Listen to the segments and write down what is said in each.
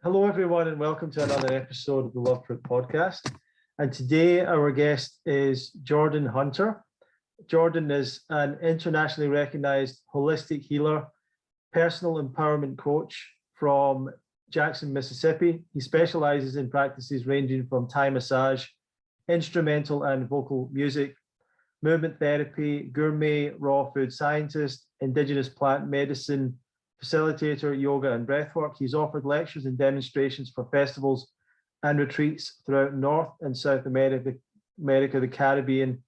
Hello, everyone, and welcome to another episode of the Love Fruit podcast. And today, our guest is Jordan Hunter. Jordan is an internationally recognized holistic healer, personal empowerment coach from Jackson, Mississippi. He specializes in practices ranging from Thai massage, instrumental and vocal music, movement therapy, gourmet raw food scientist, indigenous plant medicine, facilitator, yoga, and breathwork. He's offered lectures and demonstrations for festivals and retreats throughout North and South America, the Caribbean,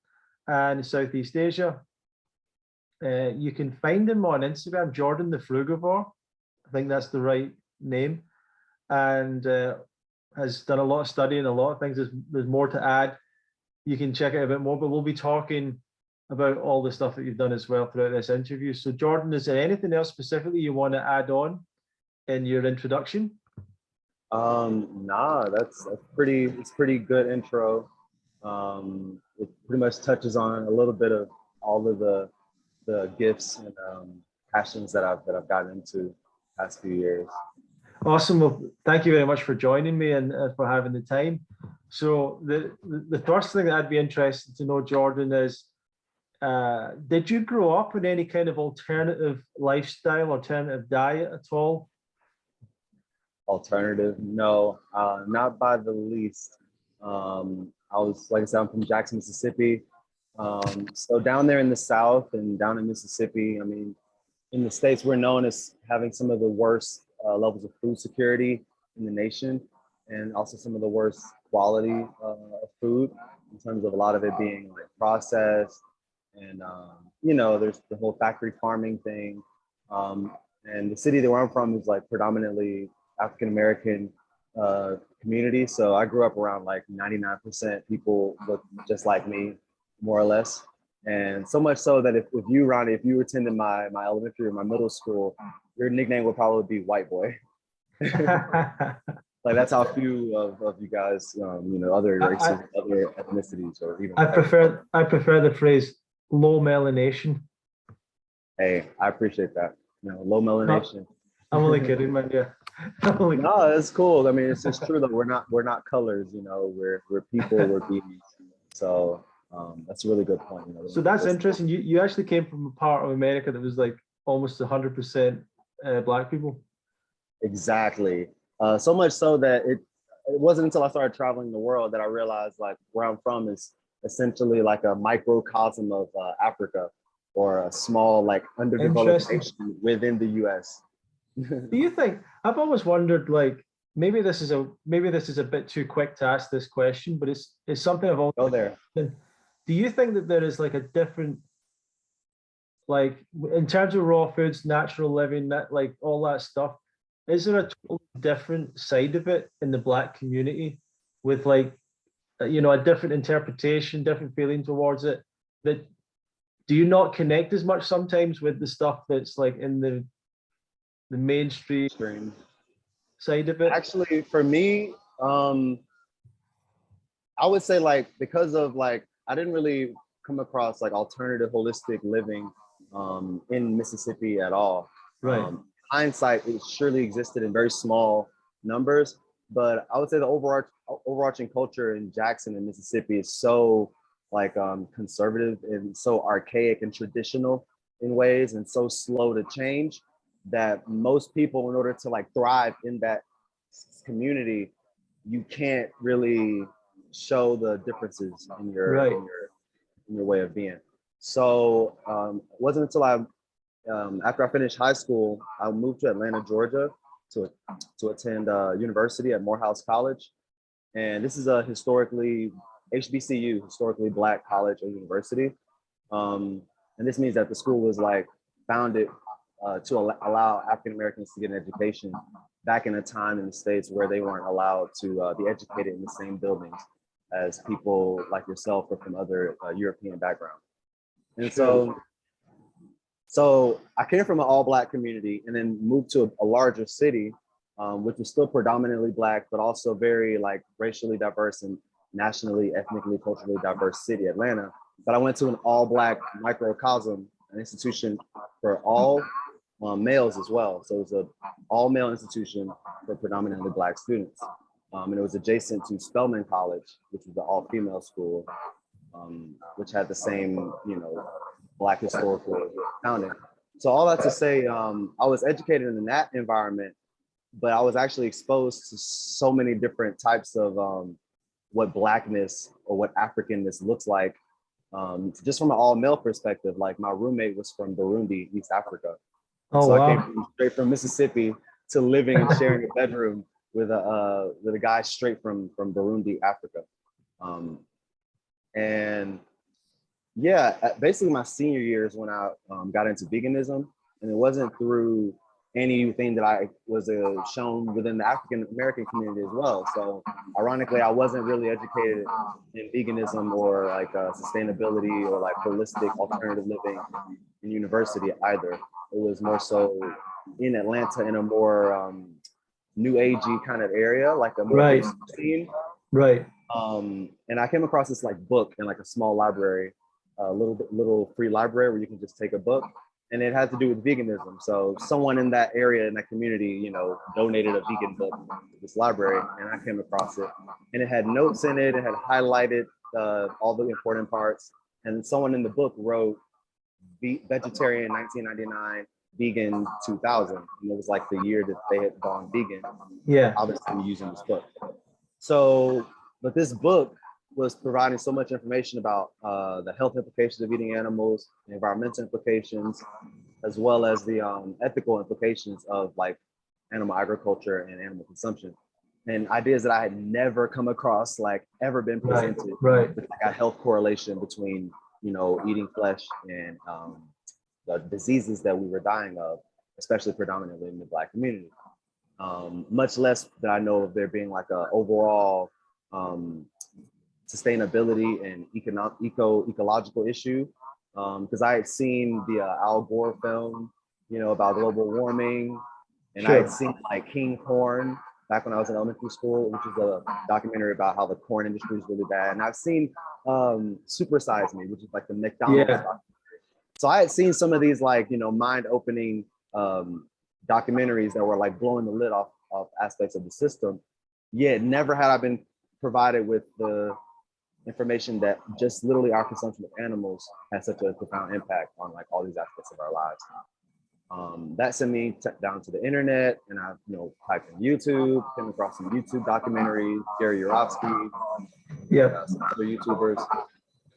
and Southeast Asia. You can find him on Instagram, Jordan the Frugivore. I think that's the right name, and has done a lot of studying, a lot of things. There's more to add. You can check out a bit more, but we'll be talking about all the stuff that you've done as well throughout this interview. So Jordan, is there anything else specifically you want to add on in your introduction? Nah, it's pretty good intro. It pretty much touches on a little bit of all of the gifts and passions that I've gotten into the past few years. Awesome. Well, thank you very much for joining me and for having the time. So the first thing that I'd be interested to know, Jordan, is did you grow up in any kind of alternative lifestyle, alternative diet at all? Alternative? No, not by the least. I was, like I said, I'm from Jackson, Mississippi. So down there in the South and down in Mississippi, I mean, in the States, we're known as having some of the worst levels of food security in the nation, and also some of the worst quality of food in terms of a lot of it being like processed. And, there's the whole factory farming thing. And the city that where I'm from is like predominantly African-American community. So I grew up around like 99% people look just like me, more or less. And so much so that if you, Ronnie, if you attended my elementary or my middle school, your nickname would probably be White Boy. Like that's how few of you guys, other races, other ethnicities, or even. I prefer the phrase low melanation. Hey, I appreciate that. Low melanation. I'm only kidding, man. Yeah. No, it's cool. I mean, it's true that we're not colors. We're people. We're beings. So that's a really good point. So that's interesting. You actually came from a part of America that was like almost 100% Black people. Exactly. So much so that it wasn't until I started traveling the world that I realized like where I'm from is essentially like a microcosm of Africa, or a small like underdeveloped nation within the U.S. Do you think, I've always wondered, like maybe this is a bit too quick to ask this question, but it's something I've always go there. Do you think that there is like a different, like in terms of raw foods, natural living, that like all that stuff, is there a totally different side of it in the Black community with like, a different interpretation, different feeling towards it? That do you not connect as much sometimes with the stuff that's like in the mainstream side of it? Actually, for me, I would say like because of like I didn't really come across like alternative holistic living in Mississippi at all. Right. Hindsight, it surely existed in very small numbers, but I would say the overarching culture in Jackson and Mississippi is so like conservative and so archaic and traditional in ways, and so slow to change, that most people, in order to like thrive in that community, you can't really show the differences in your way of being. So it wasn't until after I finished high school, I moved to Atlanta, Georgia, to attend university at Morehouse College, and this is a historically Black college or university, and this means that the school was like founded to allow African Americans to get an education back in a time in the States where they weren't allowed to be educated in the same buildings as people like yourself or from other European backgrounds. And so I came from an all Black community and then moved to a larger city, which was still predominantly Black, but also very like racially diverse and nationally, ethnically, culturally diverse city, Atlanta. But I went to an all Black microcosm, an institution for all males as well. So it was a all male institution for predominantly Black students. And it was adjacent to Spelman College, which was the all female school, which had the same, Black historical founding. So all that to say, I was educated in that environment, but I was actually exposed to so many different types of what Blackness or what Africanness looks like, just from an all male perspective. Like my roommate was from Burundi, East Africa. Oh, So I wow. came straight from Mississippi to living and sharing a bedroom with a guy straight from Burundi, Africa. And yeah, basically my senior years when I got into veganism, and it wasn't through anything that I was shown within the African American community as well. So ironically, I wasn't really educated in veganism or like sustainability or like holistic alternative living in university either. It was more so in Atlanta in a more new agey kind of area, like a more Right. scene. Right. And I came across this like book in like a small library, a little free library where you can just take a book, and it had to do with veganism. So someone in that area, in that community, donated a vegan book to this library, and I came across it, and it had notes in it. It had highlighted all the important parts, and someone in the book wrote vegetarian 1999, vegan 2000, and it was like the year that they had gone vegan. Yeah. Obviously using this book. So, but this book was providing so much information about the health implications of eating animals, the environmental implications, as well as the ethical implications of like animal agriculture and animal consumption, and ideas that I had never come across, like ever been presented, Right. with like a health correlation between, eating flesh and the diseases that we were dying of, especially predominantly in the Black community. Much less that I know of there being like a overall sustainability and ecological issue. Because I had seen the Al Gore film, about global warming, and I had seen like King Corn back when I was in elementary school, which is a documentary about how the corn industry is really bad. And I've seen Super Size Me, which is like the McDonald's documentary. So I had seen some of these like, mind-opening documentaries that were like blowing the lid off aspects of the system. Yet never had I been provided with the information that just literally our consumption of animals has such a profound impact on like all these aspects of our lives. That sent me down to the internet, and I, typed in YouTube, came across some YouTube documentaries, Gary Yourofsky, some other YouTubers.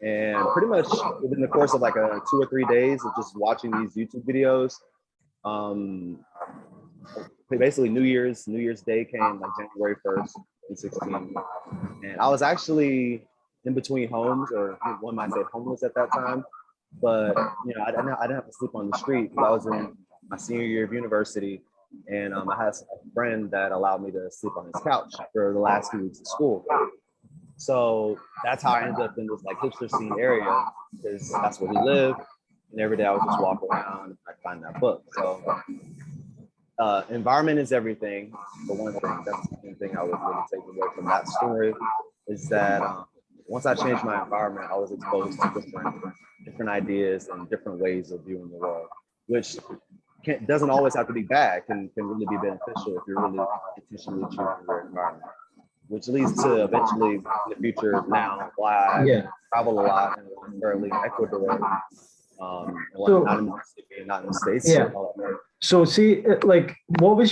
And pretty much within the course of like 2 or 3 days of just watching these YouTube videos, basically New Year's Day came like January 1st, 2016. And I was actually in between homes, or one might say homeless at that time. But I didn't have to sleep on the street because I was in my senior year of university, and I had a friend that allowed me to sleep on his couch for the last 2 weeks of school. So that's how I ended up in this like hipster scene area, because that's where we live. And every day I would just walk around and I find that book. So environment is everything. For one thing, that's the main thing I would really take away from that story, is that once I changed my environment, I was exposed to different ideas and different ways of viewing the world, which doesn't always have to be bad, can really be beneficial if you're really intentionally choosing your environment. Which leads to eventually in the future now why I travel a lot, and I'm currently in Ecuador, not in Mississippi, not in the States. Yeah. So see, like, what was,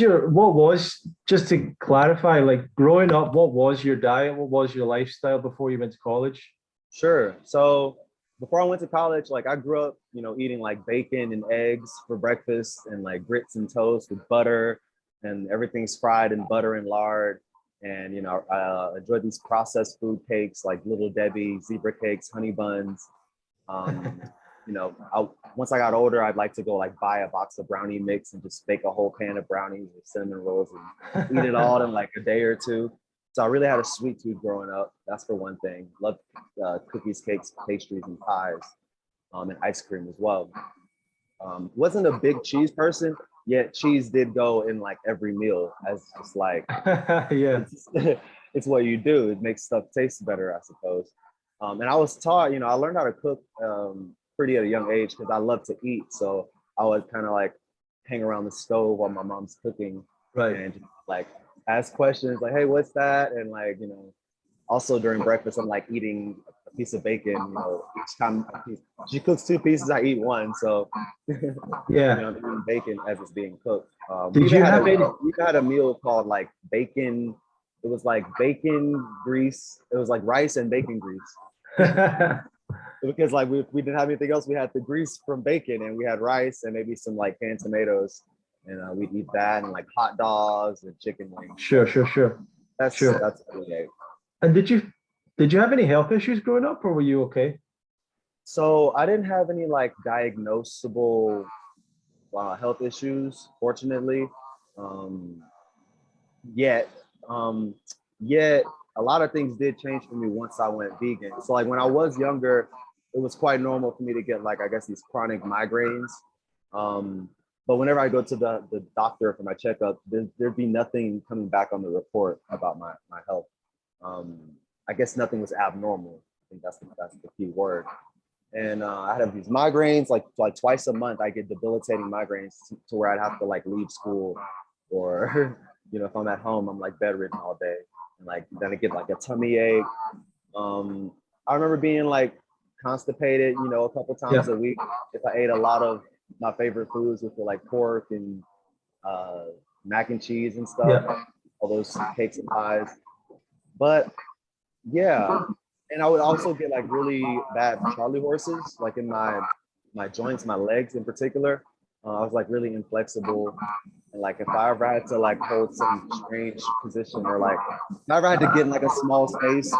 just to clarify, like growing up, what was your diet? What was your lifestyle before you went to college? Sure. So before I went to college, like I grew up, eating like bacon and eggs for breakfast, and like grits and toast with butter, and everything's fried in butter and lard. And, I enjoyed these processed food cakes like Little Debbie, zebra cakes, honey buns. Once I got older, I'd like to go like buy a box of brownie mix and just bake a whole pan of brownies with cinnamon rolls and eat it all in like a day or two. So I really had a sweet tooth growing up. That's for one thing. Loved cookies, cakes, pastries, and pies, and ice cream as well. Wasn't a big cheese person, yet cheese did go in like every meal as just like, it's what you do. It makes stuff taste better, I suppose. And I was taught, I learned how to cook pretty at a young age because I love to eat. So I would kind of like hang around the stove while my mom's cooking, Right. and just, like ask questions like, hey, what's that? And like, also during breakfast, I'm like eating a piece of bacon, each time she cooks 2 pieces, I eat 1. So, Yeah. I'm eating bacon as it's being cooked. Did you have any? We had a meal called like bacon. It was like bacon grease. It was like rice and bacon grease. Because like we didn't have anything else. We had the grease from bacon, and we had rice and maybe some like canned tomatoes, and we'd eat that, and like hot dogs and chicken wings. Sure. That's Sure. that's really. And did you have any health issues growing up, or were you okay? So I didn't have any like diagnosable health issues, fortunately, yet. Yet a lot of things did change for me once I went vegan. So like when I was younger, it was quite normal for me to get like, I guess, these chronic migraines. But whenever I go to the doctor for my checkup, there'd be nothing coming back on the report about my health. I guess nothing was abnormal. I think that's the key word. And I'd have these migraines like twice a month. I get debilitating migraines to where I'd have to like leave school, or if I'm at home, I'm like bedridden all day, and like then I get like a tummy ache. I remember being like constipated, a couple times a week if I ate a lot of my favorite foods, which were like pork and mac and cheese and stuff, all those cakes and pies. But yeah, and I would also get like really bad Charlie horses, like in my joints, my legs in particular. I was like really inflexible, and like if I ever had to like hold some strange position, or like if I ever had to get in like a small space,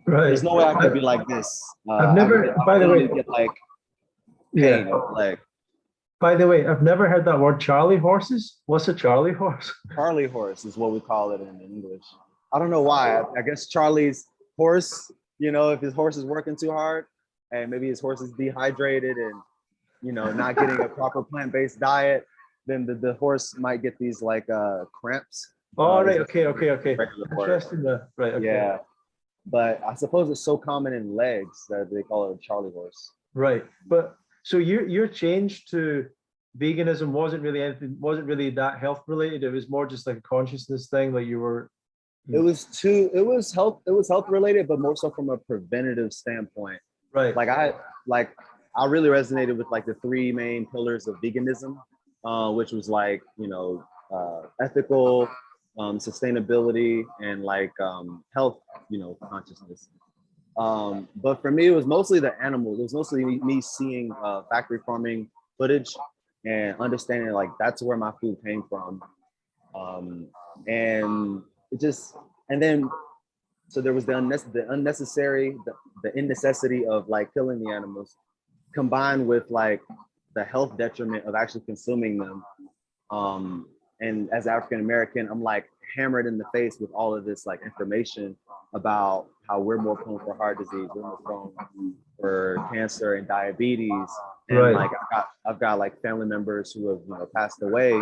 there's no way I could be like this. I've never, by the way, get like pain in the leg. By the way, I've never heard that word, Charlie horses. What's a Charlie horse? Charlie horse is what we call it in English. I don't know why. I guess Charlie's horse, if his horse is working too hard, and maybe his horse is dehydrated and not getting a proper plant-based diet, then the horse might get these like cramps. Oh, right. Okay. Interesting. Right. Okay. Yeah, but I suppose it's so common in legs that they call it a Charlie horse. Right. But so your change to veganism wasn't really that health related. It was more just like a consciousness thing. Like you were. It was health related, but more so from a preventative standpoint. Right. Like I really resonated with like the 3 main pillars of veganism, which was like, ethical, sustainability, and like health, consciousness. But for me, it was mostly the animals. It was mostly me seeing factory farming footage and understanding like that's where my food came from. And it just, and then, so there was the unnecessary, the innecessity of like killing the animals, combined with like the health detriment of actually consuming them. And as African American, I'm like hammered in the face with all of this like information about how we're more prone for heart disease, we're more prone for cancer and diabetes, and like I've got like family members who have passed away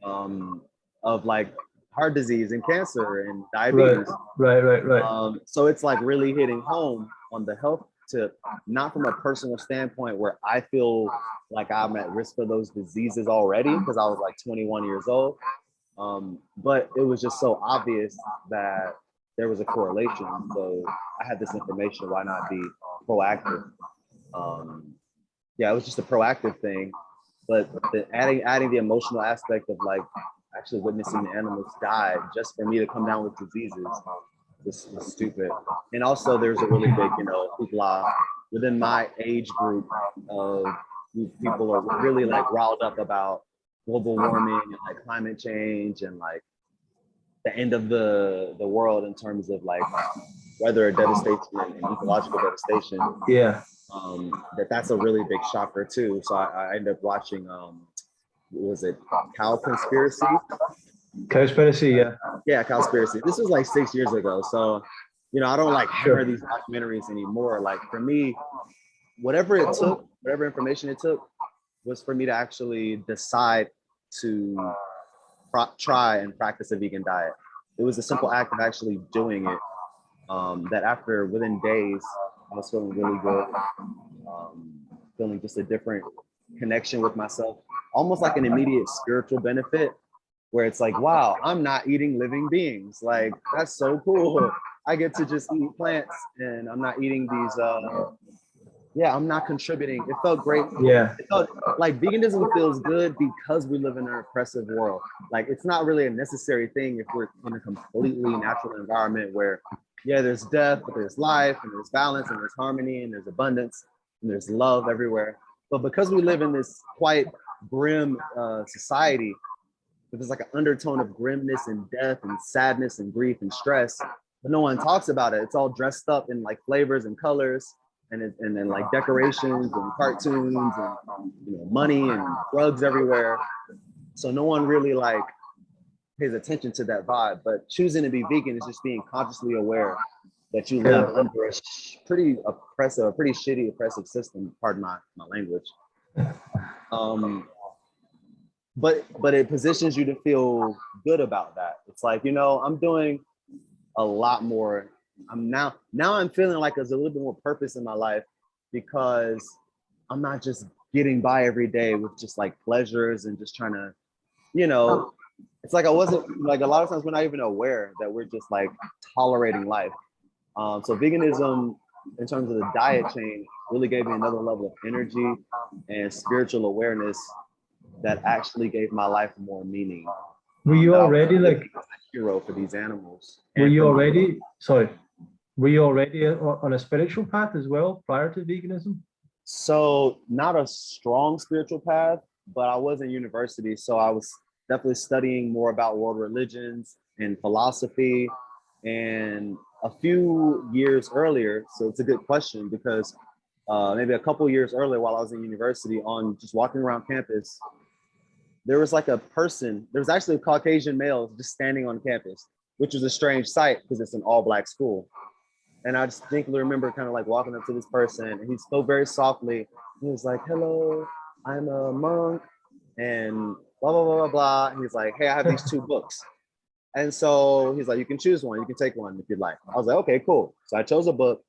of like heart disease and cancer and diabetes. Right. So it's like really hitting home on the health tip, not from a personal standpoint where I feel like I'm at risk for those diseases already because I was like 21 years old. But it was just so obvious that there was a correlation. So I had this information, why not be proactive? Yeah, it was just a proactive thing. But adding the emotional aspect of like actually witnessing the animals die just for me to come down with diseases was stupid. And also there's a really big, hoopla within my age group of people are really like riled up about global warming and like climate change and like the end of the world in terms of like weather devastation and ecological devastation. Yeah. That's a really big shocker too. So I ended up watching was it Cowspiracy? Cowspiracy, yeah. Yeah, Cowspiracy. This was like 6 years ago. So, I don't like hammer these documentaries anymore. Like for me, whatever it took, whatever information it took, was for me to actually decide to try and practice a vegan diet. It was a simple act of actually doing it. That within days, I was feeling really good, feeling just a different connection with myself, almost like an immediate spiritual benefit where it's like, wow, I'm not eating living beings. Like, that's so cool. I get to just eat plants and I'm not eating these, I'm not contributing. It felt great. Yeah. It felt like veganism feels good because we live in an oppressive world. Like, it's not really a necessary thing if we're in a completely natural environment where, yeah, there's death, but there's life and there's balance and there's harmony and there's abundance and there's love everywhere. But because we live in this quite grim society, there's like an undertone of grimness and death and sadness and grief and stress, but no one talks about it. It's all dressed up in like flavors and colors and then like decorations and cartoons and money and drugs everywhere. So no one really like pays attention to that vibe. But choosing to be vegan is just being consciously aware that you live under a pretty oppressive, a pretty shitty oppressive system. Pardon my language. But it positions you to feel good about that. It's like, I'm doing a lot more. Now I'm feeling like there's a little bit more purpose in my life because I'm not just getting by every day with just like pleasures and just trying to, it's like I wasn't like a lot of times we're not even aware that we're just like tolerating life. So veganism in terms of the diet chain really gave me another level of energy and spiritual awareness that actually gave my life more meaning. Were you already like a hero for these animals? Were you already on a spiritual path as well prior to veganism? So not a strong spiritual path, but I was in university, so I was definitely studying more about world religions and philosophy. And a few years earlier, so it's a good question because maybe a couple years earlier while I was in university on just walking around campus, there was like a person, there was actually a Caucasian male just standing on campus, which was a strange sight because it's an all Black school. And I distinctly remember kind of like walking up to this person and he spoke very softly. He was like, hello, I'm a monk and blah, blah, blah, blah, blah. And he's like, hey, I have these 2 books. And so he's like, you can choose one, you can take one if you'd like. I was like, okay, cool. So I chose a book.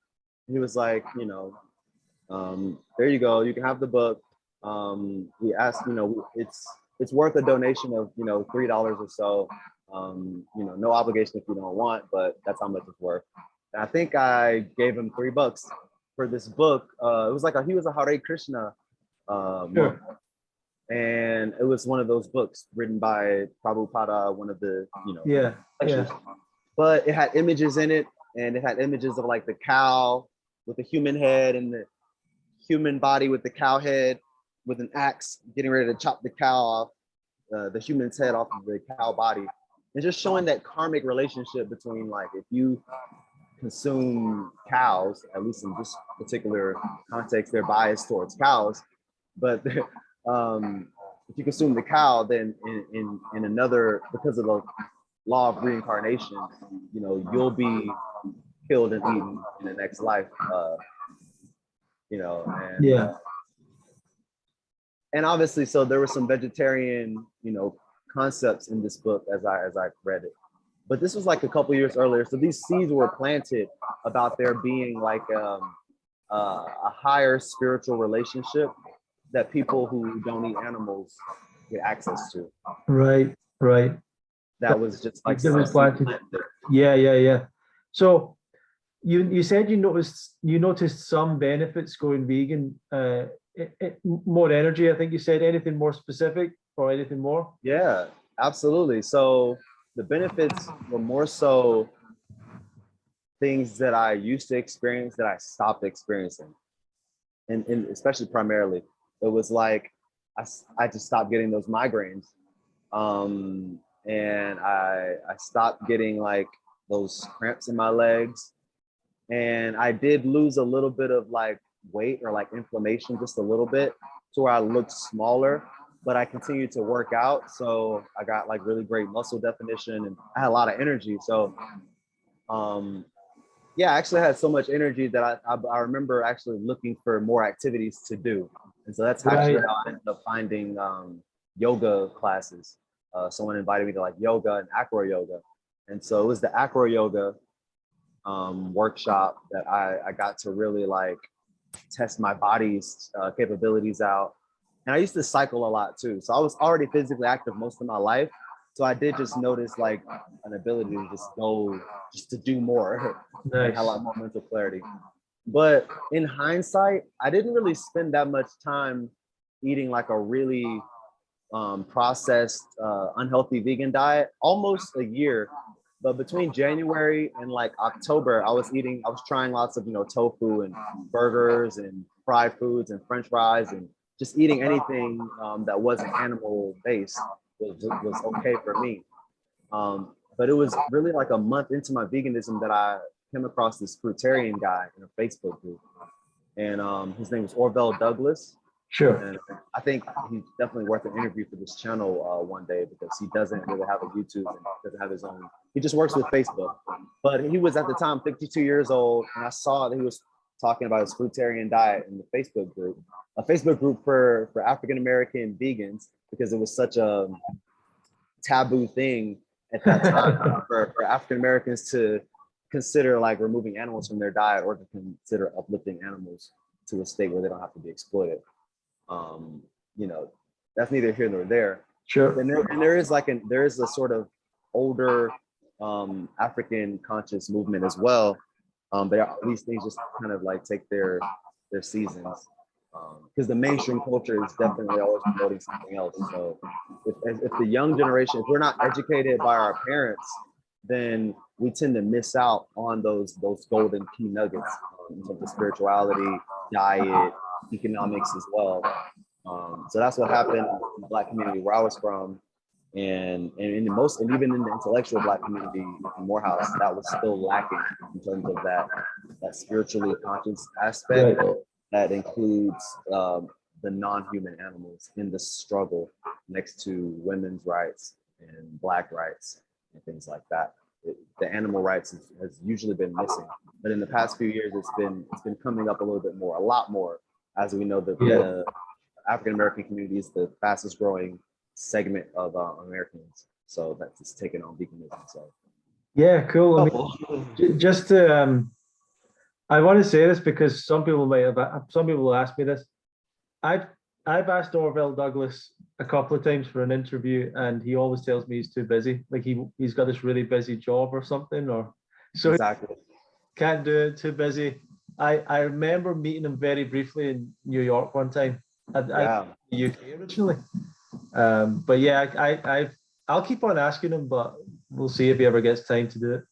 And he was like, there you go, you can have the book. We asked, it's worth a donation of, $3 or so. No obligation if you don't want, but that's how much it's worth. And I think I gave him $3 for this book. It was like he was a Hare Krishna monk. And it was one of those books written by Prabhupada, one of the, lectures. But it had images in it, and it had images of like the cow with the human head and the human body with the cow head with an axe, getting ready to chop the cow off, the human's head off of the cow body. And just showing that karmic relationship between like, if you consume cows, at least in this particular context, they're biased towards cows, but if you consume the cow, then in another, because of the law of reincarnation, you'll be killed and eaten in the next life, and obviously, so there were some vegetarian, concepts in this book as I read it. But this was like a couple years earlier. So these seeds were planted about there being like a higher spiritual relationship that people who don't eat animals get access to. Right. That was just like Yeah. So you said you noticed some benefits going vegan, more energy, I think you said. Anything more specific or anything more? Yeah, absolutely. So the benefits were more so things that I used to experience that I stopped experiencing. And especially primarily, it was like I just stopped getting those migraines. And I stopped getting like those cramps in my legs. And I did lose a little bit of like weight or like inflammation, just a little bit, to where I looked smaller, but I continued to work out. So I got like really great muscle definition and I had a lot of energy. So I actually had so much energy that I remember actually looking for more activities to do. And so that's actually how I ended up finding yoga classes. Someone invited me to like yoga and acro yoga. And so it was the acro yoga workshop that I got to really like test my body's capabilities out. And I used to cycle a lot too. So I was already physically active most of my life. So I did just notice like an ability to just go, just to do more and have a lot more mental clarity. But in hindsight, I didn't really spend that much time eating like a really processed, unhealthy vegan diet, almost a year. But between January and like October, I was trying lots of, tofu and burgers and fried foods and French fries, and just eating anything that wasn't animal based was okay for me. But it was really like a month into my veganism that I came across this fruitarian guy in a Facebook group. And his name was Orville Douglas. Sure. And I think he's definitely worth an interview for this channel one day, because he doesn't really have a YouTube and doesn't have his own. He just works with Facebook. But he was at the time 52 years old, and I saw that he was talking about his fruitarian diet in the Facebook group, a Facebook group for African American vegans, because it was such a taboo thing at that time for African Americans to consider like removing animals from their diet, or to consider uplifting animals to a state where they don't have to be exploited. That's neither here nor there. Sure. And there is a sort of older African conscious movement as well. But these things just kind of like take their seasons, because the mainstream culture is definitely always promoting something else. So if the young generation, if we're not educated by our parents, then we tend to miss out on those golden key nuggets in terms of spirituality, diet, economics as well. So that's what happened in the Black community where I was from, and even in the intellectual Black community in Morehouse, that was still lacking in terms of that spiritually conscious aspect that includes the non-human animals in the struggle next to women's rights and Black rights and things like that. The animal rights has usually been missing, but in the past few years, it's been coming up a little bit more, a lot more, as we know that the African American community is the fastest growing segment of Americans. So that's just taken on veganism. So yeah, cool. I mean, just to I want to say this because some people will ask me this. I've asked Orville Douglas a couple of times for an interview, and he always tells me he's too busy. Like he's got this really busy job or something, or so exactly. Can't do it, too busy. I remember meeting him very briefly in New York one time. I the UK originally. But yeah, I'll keep on asking him, but we'll see if he ever gets time to do it.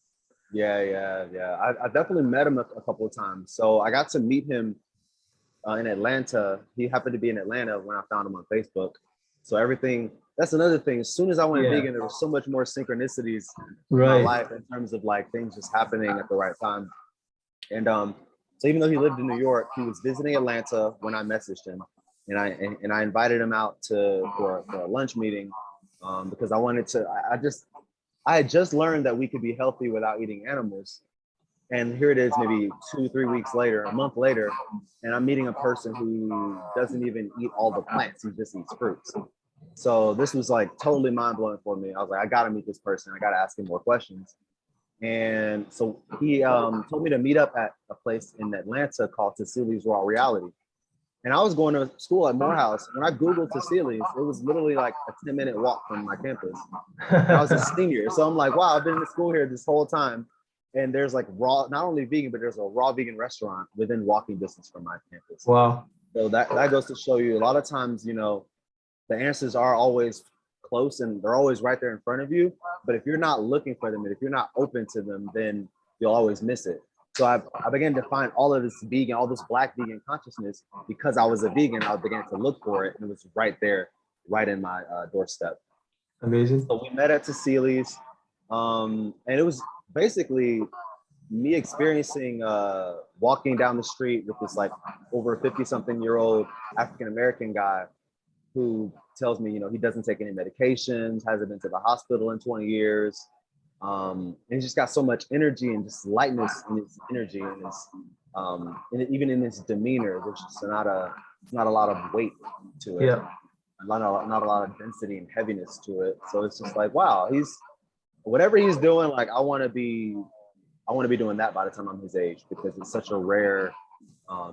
Yeah. I definitely met him a couple of times. So I got to meet him in Atlanta. He happened to be in Atlanta when I found him on Facebook. So that's another thing. As soon as I went vegan, there was so much more synchronicities in my life in terms of like things just happening at the right time. And so even though he lived in New York, he was visiting Atlanta when I messaged him, and I invited him out for a lunch meeting because I wanted to. I had just learned that we could be healthy without eating animals. And here it is, maybe 2-3 weeks later, a month later, and I'm meeting a person who doesn't even eat all the plants. He just eats fruits. So this was like totally mind blowing for me. I was like, I got to meet this person. I got to ask him more questions. And so he told me to meet up at a place in Atlanta called Cecili's Raw Reality. And I was going to school at Morehouse. When I Googled Cecili's, it was literally like a 10-minute walk from my campus. And I was a senior. So I'm like, wow, I've been in school here this whole time. And there's like raw, not only vegan, but there's a raw vegan restaurant within walking distance from my campus. Wow. So that goes to show you a lot of times, the answers are always close and they're always right there in front of you. But if you're not looking for them and if you're not open to them, then you'll always miss it. So I began to find all of this vegan, all this Black vegan consciousness because I was a vegan. I began to look for it, and it was right there, right in my doorstep. Amazing. So we met at Cecili's, and it was basically me experiencing walking down the street with this like over 50-something-year-old African-American guy who tells me, he doesn't take any medications, hasn't been to the hospital in 20 years. And he's just got so much energy and just lightness in his energy and his, and even in his demeanor, there's just not a lot of weight to it. Yeah. Not a lot of density and heaviness to it. So it's just like, wow, whatever he's doing, like I want to be doing that by the time I'm his age, because it's such a rare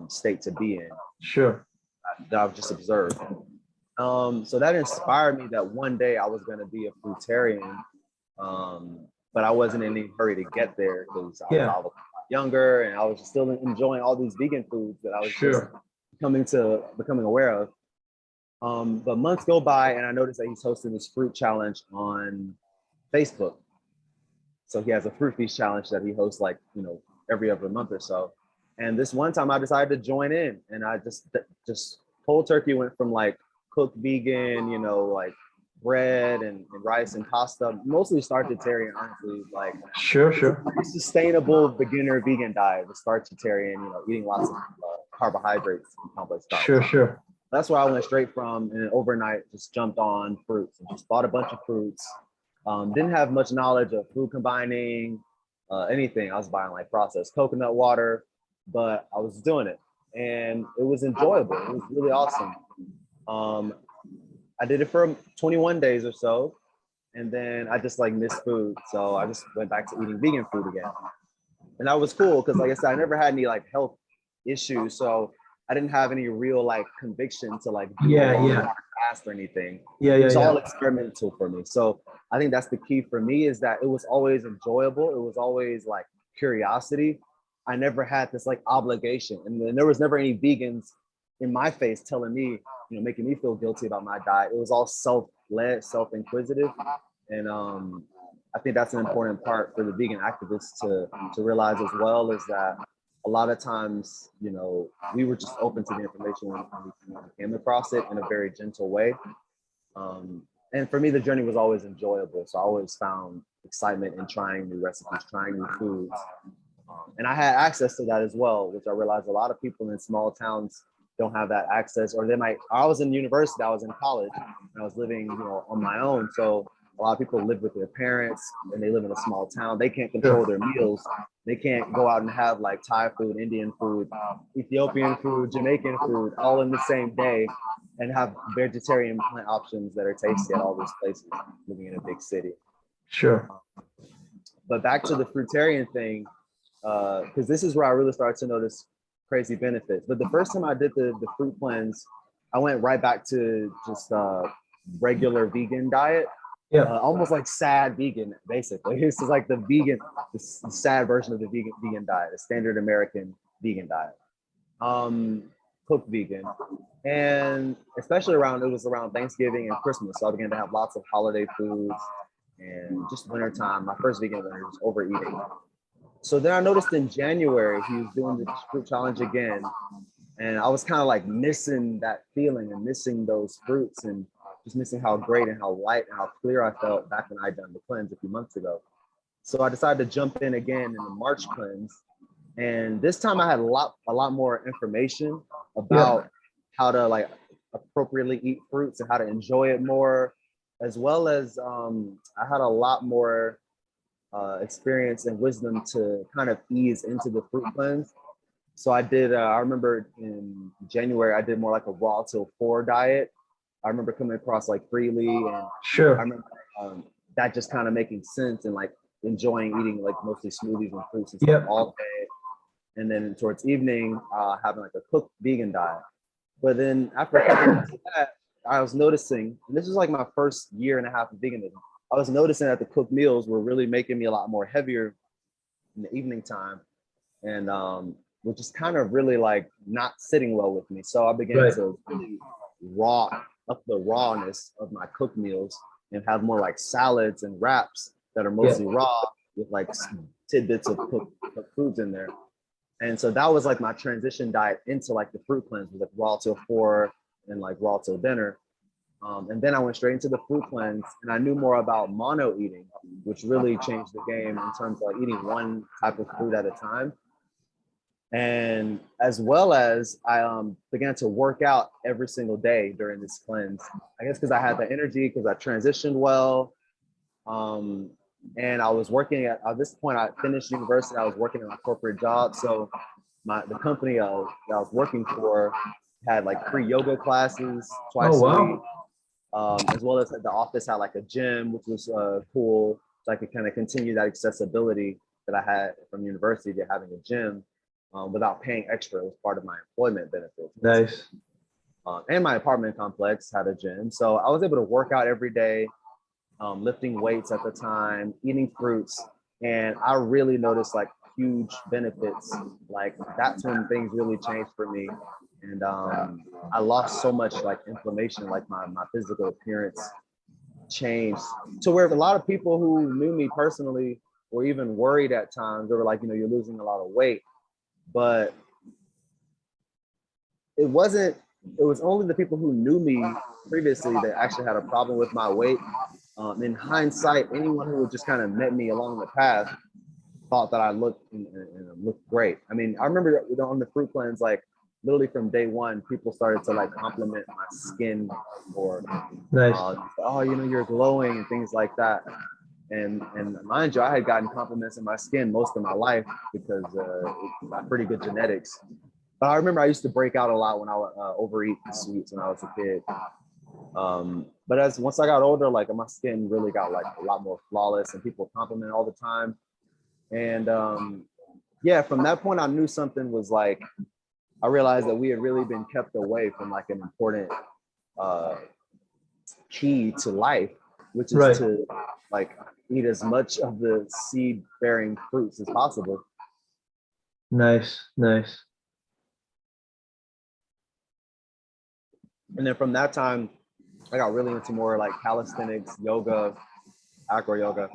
state to be in. Sure. That I've just observed. So that inspired me that one day I was going to be a fruitarian, but I wasn't in any hurry to get there because I was younger and I was just still enjoying all these vegan foods that I was just becoming aware of. But months go by and I noticed that he's hosting this fruit challenge on Facebook. So he has a fruit feast challenge that he hosts like, you know, every other month or so. And this one time I decided to join in, and I just cold turkey went from like cooked vegan, you know, like bread and rice and pasta, mostly starchitarian, honestly, like Sure. sustainable beginner vegan diet, the starchitarian, you know, eating lots of carbohydrates and complex carbs. Sure. That's where I went straight from, and then overnight just jumped on fruits and just bought a bunch of fruits. Didn't have much knowledge of food combining, anything. I was buying like processed coconut water, but I was doing it and it was enjoyable. It was really awesome. I did it for 21 days or so, and then I just like missed food. So I just went back to eating vegan food again. And that was cool because, like I said, I never had any like health issues. So I didn't have any real like conviction to like do a fast or anything. It was all experimental for me. So I think that's the key for me, is that it was always enjoyable. It was always like curiosity. I never had this like obligation, and then there was never any vegans in my face telling me, you know, making me feel guilty about my diet. It was all self-led, self-inquisitive, and I think that's an important part for the vegan activists to realize as well, is that a lot of times, you know, we were just open to the information when we came across it in a very gentle way. And for me, the journey was always enjoyable. So I always found excitement in trying new recipes, trying new foods. And I had access to that as well, which I realized a lot of people in small towns don't have that access, or they might. I was in university, I was in college, and I was living, you know, on my own. So a lot of people live with their parents and they live in a small town. They can't control their meals. They can't go out and have like Thai food, Indian food, Ethiopian food, Jamaican food all in the same day and have vegetarian plant options that are tasty at all these places living in a big city. Sure. But back to the fruitarian thing, because this is where I really started to notice crazy benefits. But the first time I did the fruit cleanse, I went right back to just regular vegan diet. Almost like sad vegan, basically. This is like the sad version of the vegan diet, a standard American vegan diet. Cooked vegan. And especially it was around Thanksgiving and Christmas. So I began to have lots of holiday foods and just wintertime. My first vegan winter was overeating. So then I noticed in January, he was doing the fruit challenge again. And I was kind of like missing that feeling and missing those fruits and just missing how great and how light and how clear I felt back when I'd done the cleanse a few months ago. So I decided to jump in again in the March cleanse. And this time I had a lot more information about how to like appropriately eat fruits and how to enjoy it more, as well as I had a lot more experience and wisdom to kind of ease into the fruit cleanse. So I did, I remember in January, I did more like a raw till 4 diet. I remember coming across like freely, and I remember that just kind of making sense and like enjoying eating like mostly smoothies and fruits and stuff all day. And then towards evening, having like a cooked vegan diet. But then after a couple months of that, I was noticing, and this is like my first year and a half of veganism, I was noticing that the cooked meals were really making me a lot more heavier in the evening time, and were just kind of really like not sitting well with me. So I began to really up the rawness of my cooked meals and have more like salads and wraps that are mostly raw with like tidbits of cooked foods in there. And so that was like my transition diet into like the fruit cleanse, with like raw till 4 and like raw till dinner. And then I went straight into the fruit cleanse, and I knew more about mono eating, which really changed the game in terms of like eating one type of food at a time. And as well as I began to work out every single day during this cleanse, I guess because I had the energy, because I transitioned well. And I was working at this point, I finished university, I was working in a corporate job. So the company that I was working for had like free yoga classes twice a week. As well as the office had like a gym, which was cool. So I could kind of continue that accessibility that I had from university to having a gym without paying extra. It was part of my employment benefits. Nice. and my apartment complex had a gym. So I was able to work out every day, lifting weights at the time, eating fruits. And I really noticed like huge benefits. Like that's when things really changed for me. And I lost so much like inflammation, like my physical appearance changed to where a lot of people who knew me personally were even worried at times. They were like, you're losing a lot of weight. But it wasn't, it was only the people who knew me previously that actually had a problem with my weight. In hindsight, anyone who just kind of met me along the path thought that I looked great. I mean, I remember on the fruit cleanse, like literally from day one, people started to like compliment my skin or, Nice. oh, you're glowing and things like that. And mind you, I had gotten compliments on my skin most of my life because I got pretty good genetics. But I remember I used to break out a lot when I would overeat the sweets when I was a kid. But once I got older, like my skin really got like a lot more flawless and people compliment all the time. And yeah, from that point, I knew something was like, I realized that we had really been kept away from like an important key to life, which is to like eat as much of the seed bearing fruits as possible. Nice. And then from that time, I got really into more like calisthenics, yoga, acro yoga,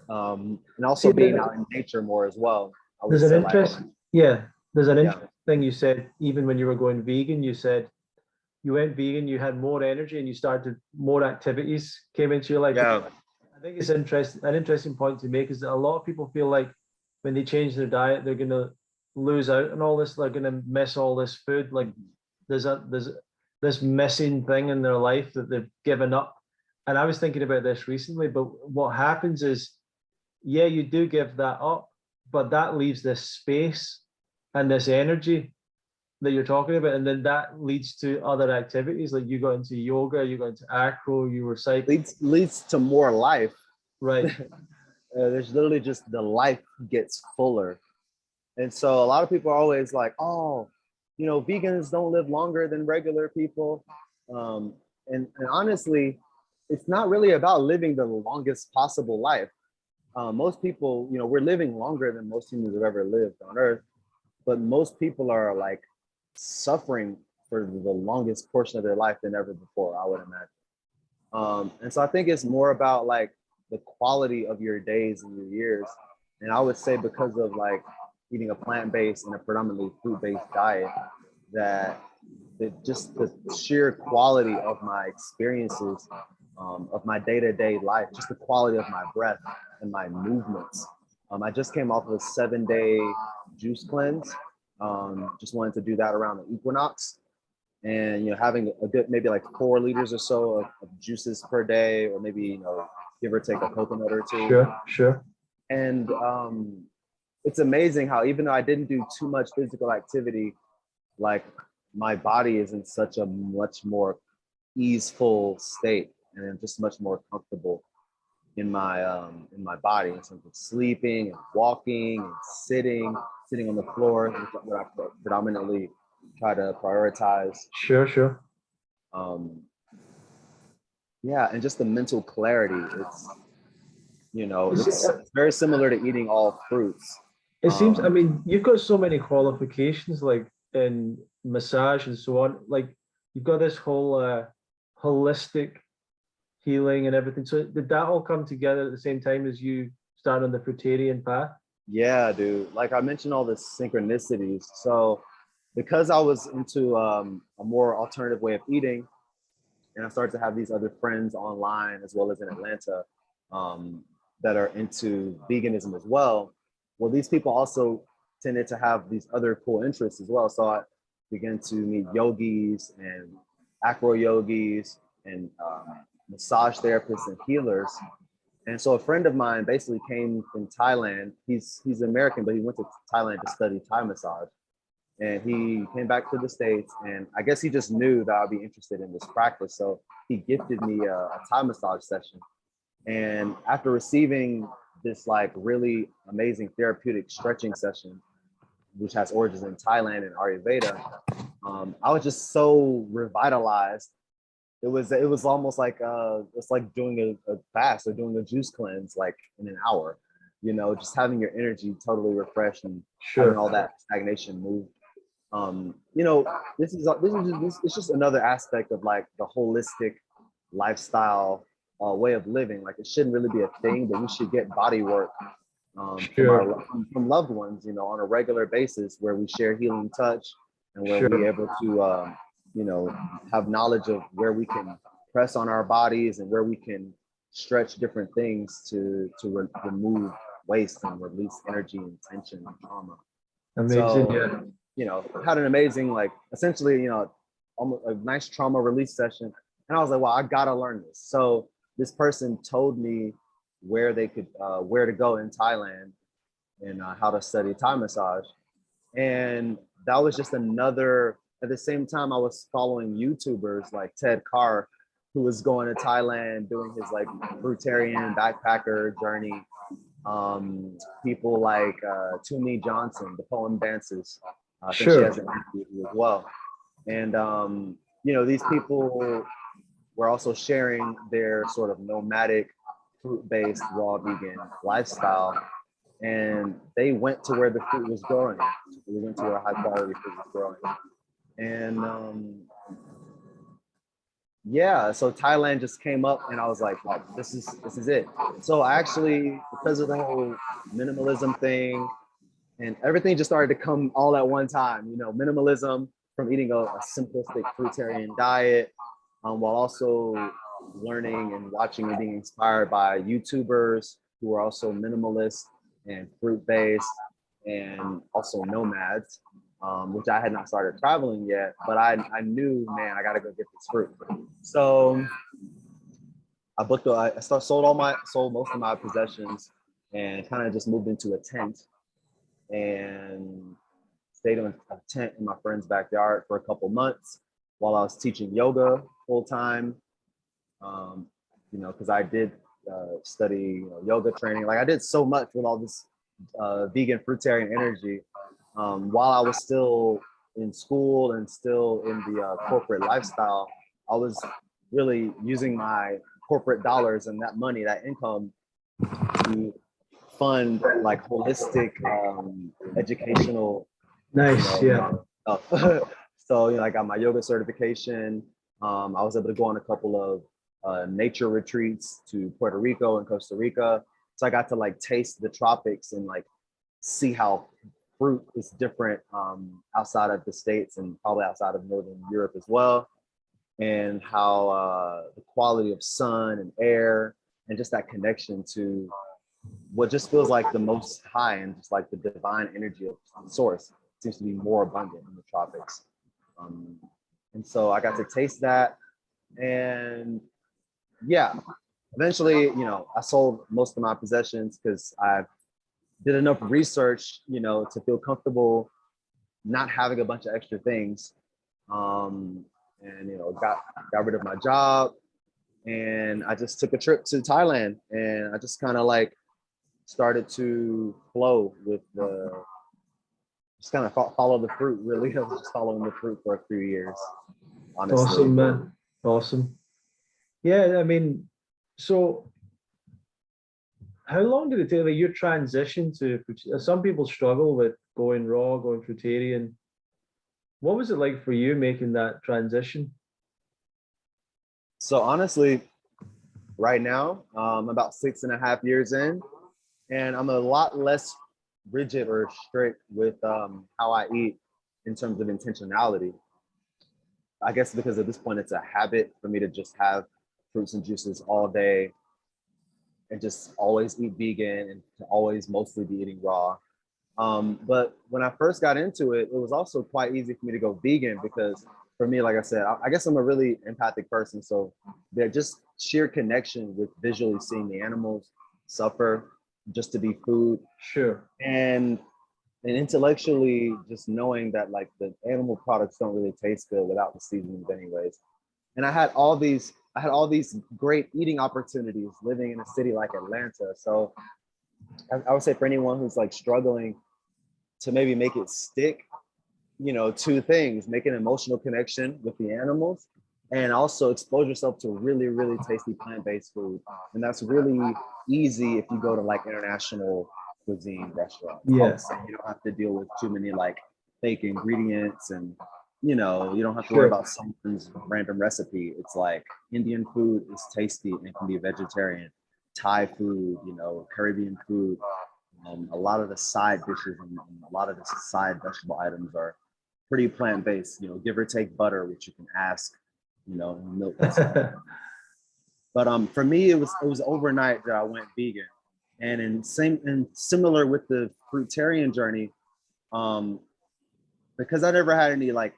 and also being out in nature more as well. There's an interesting thing you said, even when you were going vegan, you said you went vegan, you had more energy and you started more activities came into your life. Yeah. I think it's an interesting point to make is that a lot of people feel like when they change their diet, they're going to lose out on all this. They're going to miss all this food. Like there's this missing thing in their life that they've given up. And I was thinking about this recently, but what happens is, yeah, you do give that up, but that leaves this space and this energy that you're talking about. And then that leads to other activities. Like you got into yoga, you got into acro, you were cycling. Leads to more life. Right. There's literally just the life gets fuller. And so a lot of people are always like, oh, vegans don't live longer than regular people. And honestly, it's not really about living the longest possible life. Most people, we're living longer than most humans have ever lived on Earth, but most people are like suffering for the longest portion of their life than ever before, I would imagine. And so I think it's more about like the quality of your days and your years. And I would say because of like eating a plant-based and a predominantly food-based diet, that just the sheer quality of my experiences, of my day-to-day life, just the quality of my breath and my movements. I just came off of a 7-day juice cleanse. Just wanted to do that around the equinox, and having a good maybe like 4 liters or so of juices per day, or maybe give or take a coconut or two. Sure. And it's amazing how even though I didn't do too much physical activity, like my body is in such a much more easeful state, and I'm just much more comfortable in my body in terms of sleeping and walking and sitting on the floor, which is what I predominantly try to prioritize. Sure. Yeah, and just the mental clarity. It's very similar to eating all fruits. It seems, I mean, you've got so many qualifications, like in massage and so on. Like you've got this whole holistic healing and everything. So did that all come together at the same time as you started on the fruitarian path? Yeah, dude. Like I mentioned all the synchronicities. So because I was into a more alternative way of eating, and I started to have these other friends online as well as in Atlanta that are into veganism as well. Well, these people also tended to have these other cool interests as well. So I began to meet yogis and acro yogis and massage therapists and healers. And so a friend of mine basically came from Thailand. He's American, but he went to Thailand to study Thai massage. And he came back to the States, and I guess he just knew that I'd be interested in this practice. So he gifted me a Thai massage session. And after receiving this like really amazing therapeutic stretching session, which has origins in Thailand and Ayurveda, I was just so revitalized. It was almost like it's like doing a fast or doing a juice cleanse like in an hour, you know, just having your energy totally refreshed and having all that stagnation move. You know, it's just another aspect of like the holistic lifestyle way of living. Like it shouldn't really be a thing, but we should get body work from loved ones, you know, on a regular basis where we share healing touch and where we able to, you know, have knowledge of where we can press on our bodies and where we can stretch different things to remove waste and release energy and tension and trauma. Amazing. So, you know, had an amazing, like, essentially, you know, almost a nice trauma release session. And I was like, well, I gotta learn this. So this person told me where they could, where to go in Thailand and how to study Thai massage. And that was just another, at the same time, I was following YouTubers like Ted Carr, who was going to Thailand doing his like fruitarian backpacker journey. People like Toomey Johnson, the poem dances. I think she has an interview as well. And, you know, these people were also sharing their sort of nomadic, fruit-based, raw vegan lifestyle. And they went to where the fruit was growing. We went to where high quality fruit was growing. And yeah, so Thailand just came up and I was like, wow, this is it. So I actually, because of the whole minimalism thing and everything just started to come all at one time, you know, minimalism from eating a simplistic fruitarian diet, while also learning and watching and being inspired by YouTubers who are also minimalist and fruit-based and also nomads, which I had not started traveling yet, but I knew, man, I gotta go get this fruit. So I booked, sold most of my possessions and kind of just moved into a tent and stayed in a tent in my friend's backyard for a couple months while I was teaching yoga full time. You know, because I did study yoga training. Like I did so much with all this vegan fruitarian energy while I was still in school and still in the corporate lifestyle. I was really using my corporate dollars and that money, that income, to fund like holistic educational stuff. So, you know, I got my yoga certification. I was able to go on a couple of nature retreats to Puerto Rico and Costa Rica. So I got to like taste the tropics and like see how fruit is different outside of the States and probably outside of Northern Europe as well. And how the quality of sun and air and just that connection to what just feels like the most high and just like the divine energy of the source seems to be more abundant in the tropics. And so I got to taste that. And yeah, eventually, you know, I sold most of my possessions because I did enough research, you know, to feel comfortable not having a bunch of extra things. And, you know, got rid of my job and I just took a trip to Thailand and I just kind of like started to flow with just kind of follow the fruit, really. I was just following the fruit for a few years, honestly. Awesome, man. Awesome. Yeah, I mean, so how long did it take, like your transition to, some people struggle with going raw, going fruitarian. What was it like for you making that transition? So honestly, right now, I'm about 6.5 years in, and I'm a lot less rigid or strict with how I eat in terms of intentionality. I guess because at this point it's a habit for me to just have fruits and juices all day and just always eat vegan and to always mostly be eating raw. But when I first got into it, it was also quite easy for me to go vegan because for me, like I said, I guess I'm a really empathic person. So they're just sheer connection with visually seeing the animals suffer just to be food. Sure. And intellectually just knowing that like the animal products don't really taste good without the seasonings anyways. And I had all these great eating opportunities living in a city like Atlanta. So I would say for anyone who's like struggling to maybe make it stick, you know, two things: make an emotional connection with the animals, and also expose yourself to really, really tasty plant-based food. And that's really easy if you go to like international cuisine restaurants. I Yeah. would say you don't have to deal with too many like fake ingredients, and you know, you don't have to worry Sure. about someone's random recipe. It's like Indian food is tasty and can be vegetarian. Thai food, you know, Caribbean food. A lot of the side dishes and a lot of the side vegetable items are pretty plant-based, you know, give or take butter, which you can ask, you know, and milk and stuff. But for me, it was overnight that I went vegan, and similar with the fruitarian journey, um, because I never had any like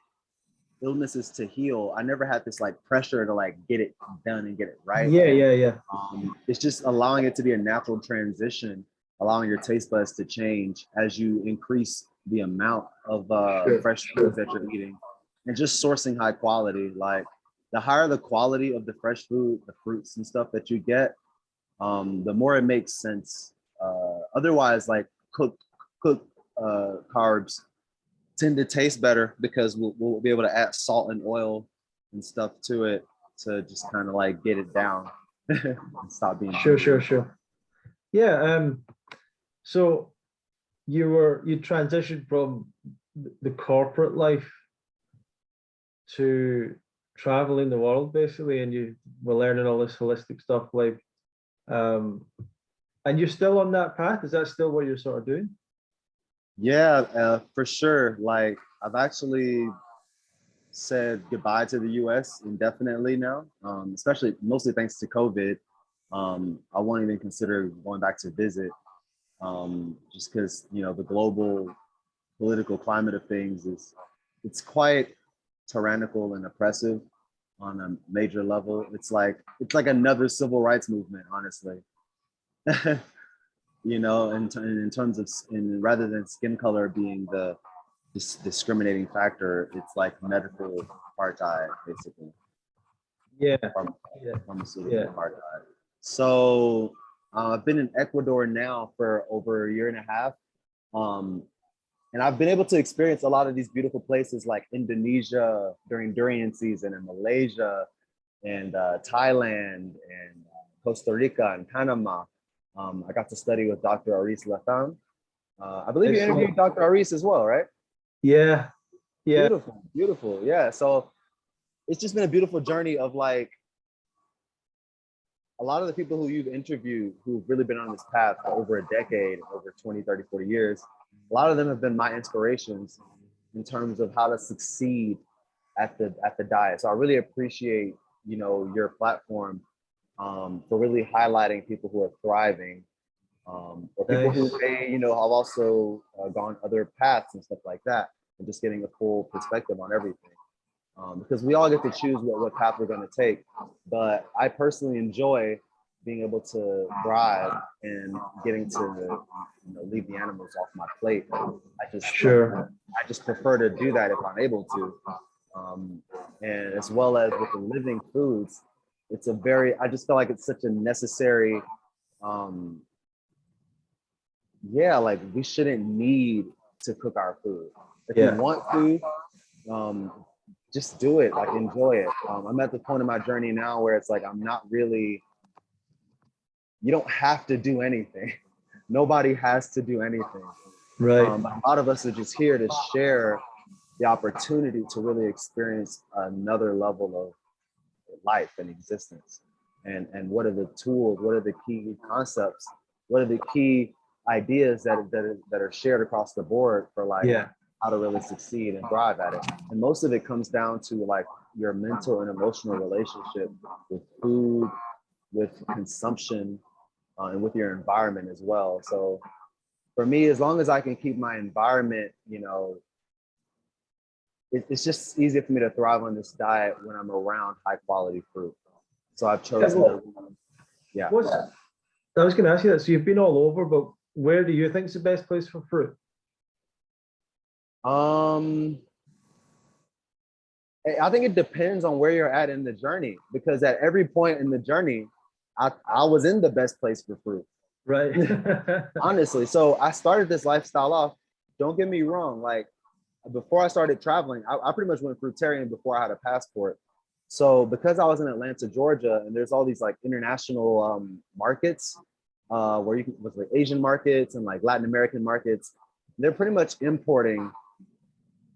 illnesses to heal. I never had this like pressure to like get it done and get it right. Yeah. It's just allowing it to be a natural transition, allowing your taste buds to change as you increase the amount of Sure. fresh foods that you're eating, and just sourcing high quality. Like the higher the quality of the fresh food, the fruits and stuff that you get, the more it makes sense. Otherwise, like cooked carbs tend to taste better because we'll be able to add salt and oil and stuff to it to just kind of like get it down and stop being Sure. Yeah. So you transitioned from the corporate life to traveling the world basically, and you were learning all this holistic stuff, like, and you're still on that path. Is that still what you're sort of doing? Yeah, for sure. Like I've actually said goodbye to the US indefinitely now, especially mostly thanks to COVID. I won't even consider going back to visit, just because, you know, the global political climate of things it's quite tyrannical and oppressive on a major level. It's like another civil rights movement, honestly. You know, in terms of, in rather than skin color being the discriminating factor, it's like medical apartheid, basically. Yeah. Pharmaceutical apartheid. So I've been in Ecuador now for over a year and a half. And I've been able to experience a lot of these beautiful places like Indonesia during durian season, and Malaysia, and Thailand, and Costa Rica, and Panama. I got to study with Dr. Aris Latham. I believe you interviewed Dr. Aris as well, right? Yeah. Beautiful. Yeah. So it's just been a beautiful journey of like a lot of the people who you've interviewed who've really been on this path for over a decade, over 20, 30, 40 years. A lot of them have been my inspirations in terms of how to succeed at the diet. So I really appreciate, you know, your platform for really highlighting people who are thriving, or people who may, you know, have also gone other paths and stuff like that, and just getting a full perspective on everything. Because we all get to choose what path we're going to take. But I personally enjoy being able to thrive and getting to, you know, leave the animals off my plate. I just prefer to do that if I'm able to. And as well as with the living foods, I just feel like it's such a necessary, like we shouldn't need to cook our food. If you want food, just do it, like enjoy it. I'm at the point in my journey now where it's like, you don't have to do anything. Nobody has to do anything. Right. A lot of us are just here to share the opportunity to really experience another level of life and existence. And what are the tools? What are the key concepts? What are the key ideas that are shared across the board for like how to really succeed and thrive at it? And most of it comes down to like your mental and emotional relationship with food, with consumption, and with your environment as well. So for me, as long as I can keep my environment, you know, it's just easier for me to thrive on this diet when I'm around high quality fruit. So I've chosen I was going to ask you that. So you've been all over, but where do you think is the best place for fruit? I think it depends on where you're at in the journey, because at every point in the journey, I was in the best place for fruit. Right. Honestly. So I started this lifestyle off, don't get me wrong, like before I started traveling, I pretty much went fruitarian before I had a passport. So because I was in Atlanta, Georgia, and there's all these like international markets where you can, with like Asian markets and like Latin American markets, they're pretty much importing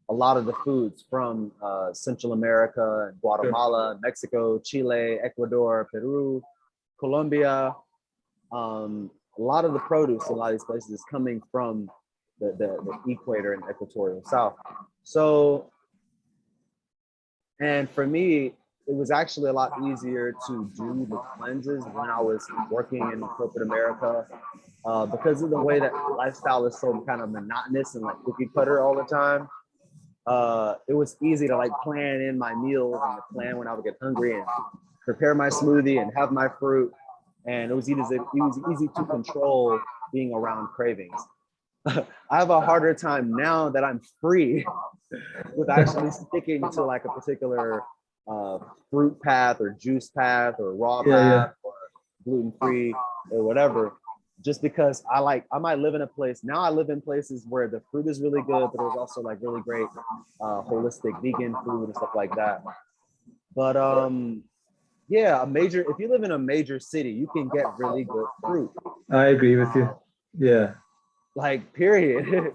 a lot of the foods from Central America, Guatemala, Mexico, Chile, Ecuador, Peru, Colombia. A lot of the produce in a lot of these places is coming from the equator and equatorial south. So, and for me, it was actually a lot easier to do the cleanses when I was working in corporate America because of the way that lifestyle is so kind of monotonous and like cookie cutter all the time. It was easy to like plan in my meals and to plan when I would get hungry and prepare my smoothie and have my fruit. And it was easy to control being around cravings. I have a harder time now that I'm free with actually sticking to like a particular fruit path or juice path or raw path or gluten-free or whatever, just because I might live in a place. Now I live in places where the fruit is really good, but there's also like really great holistic vegan food and stuff like that. But yeah, if you live in a major city, you can get really good fruit. I agree with you. Yeah. Like, period.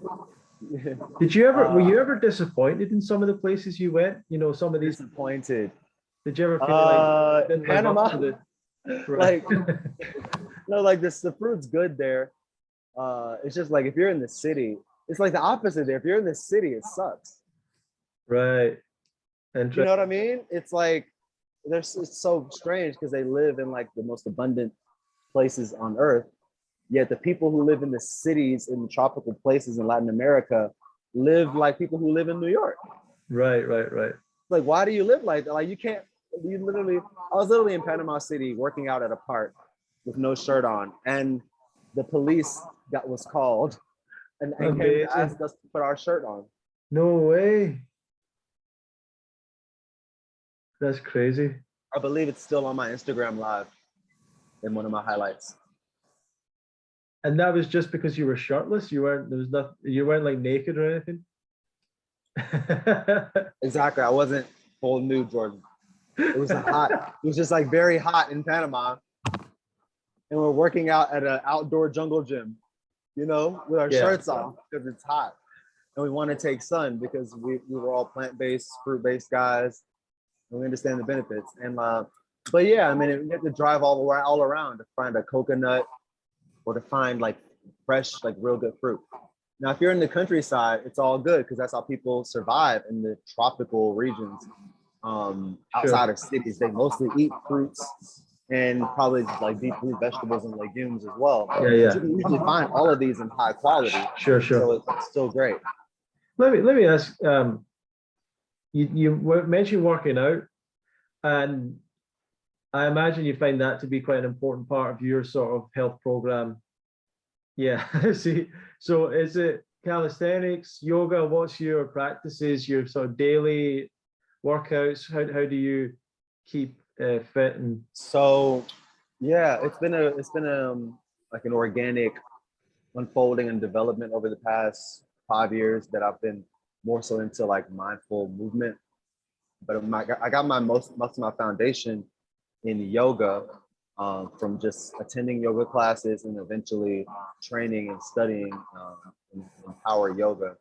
Did you ever, were you ever disappointed in some of the places you went? You know, some of these. Disappointed. Did you ever feel like in Panama? Right. Like, no, like the fruit's good there. It's just like if you're in the city, it's like the opposite there. If you're in the city, it sucks. Right. You know what I mean? It's like it's so strange because they live in like the most abundant places on earth. Yet the people who live in the cities in the tropical places in Latin America live like people who live in New York. Right. Like, why do you live like that? Like, I was literally in Panama City working out at a park with no shirt on, and the police was called and came to ask us to put our shirt on. No way. That's crazy. I believe it's still on my Instagram live in one of my highlights. And that was just because you were shirtless? You weren't like naked or anything? Exactly. I wasn't full nude, Jordan. It was hot. It was just like very hot in Panama. And we're working out at an outdoor jungle gym, you know, with our shirts off because it's hot. And we want to take sun because we were all plant-based, fruit-based guys. And we understand the benefits. And but yeah, I mean, you have to drive all around to find a coconut or to find like fresh, like real good fruit. Now, if you're in the countryside, it's all good because that's how people survive in the tropical regions. Outside of cities, they mostly eat fruits and probably like deep root vegetables and legumes as well. Yeah. But you can usually find all of these in high quality. Sure. So it's still great. Let me ask. You mentioned working out, and I imagine you find that to be quite an important part of your sort of health program. Yeah. See, so is it calisthenics, yoga? What's your practices? Your sort of daily workouts? How do you keep fit? And so, yeah, it's been like an organic unfolding and development over the past 5 years that I've been more so into like mindful movement. But I got most of my foundation in yoga from just attending yoga classes and eventually training and studying in power yoga.